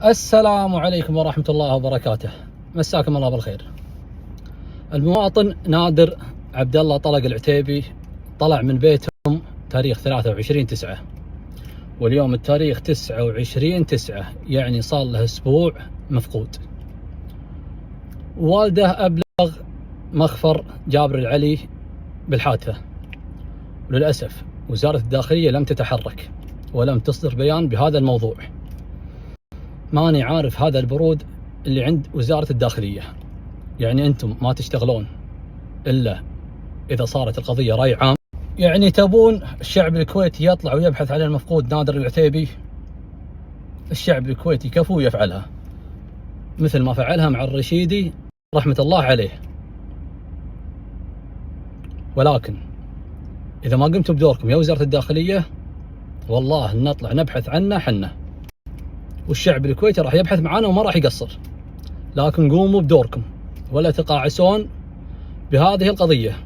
السلام عليكم ورحمة الله وبركاته. مساكم الله بالخير. المواطن نادر عبد الله طلق العتيبي طلع من بيتهم تاريخ 23/9، واليوم التاريخ 29/9، يعني صار له اسبوع مفقود. والده أبلغ مخفر جابر العلي بالحادثة، وللأسف وزارة الداخلية لم تتحرك ولم تصدر بيان بهذا الموضوع. ماني عارف هذا البرود اللي عند وزارة الداخلية، يعني أنتم ما تشتغلون إلا إذا صارت القضية رأي عام؟ يعني تبون الشعب الكويتي يطلع ويبحث عن المفقود نادر العتيبي؟ الشعب الكويتي كفو يفعلها مثل ما فعلها مع الرشيدي رحمة الله عليه. ولكن إذا ما قمتوا بدوركم يا وزارة الداخلية، والله نطلع نبحث عنه حنا، والشعب الكويتي راح يبحث معانا وما راح يقصر. لكن قوموا بدوركم ولا تقاعسون بهذه القضية.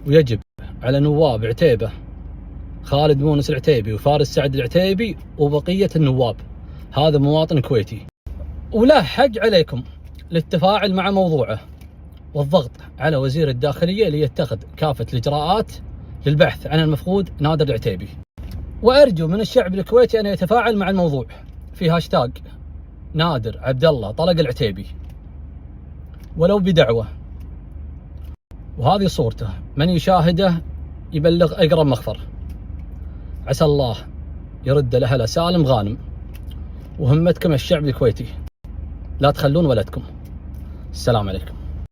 ويجب على نواب عتيبة خالد مونس العتيبي وفارس سعد العتيبي وبقية النواب، هذا مواطن كويتي وله حق عليكم للتفاعل مع موضوعه والضغط على وزير الداخلية ليتخذ كافة الإجراءات للبحث عن المفقود نادر العتيبي. وأرجو من الشعب الكويتي أن يتفاعل مع الموضوع في هاشتاج نادر عبد الله طلق العتيبي ولو بدعوة، وهذه صورته، من يشاهده يبلغ أقرب مخفر. عسى الله يرد لأهله سالم غانم. وهمتكم الشعب الكويتي، لا تخلون ولدكم. السلام عليكم.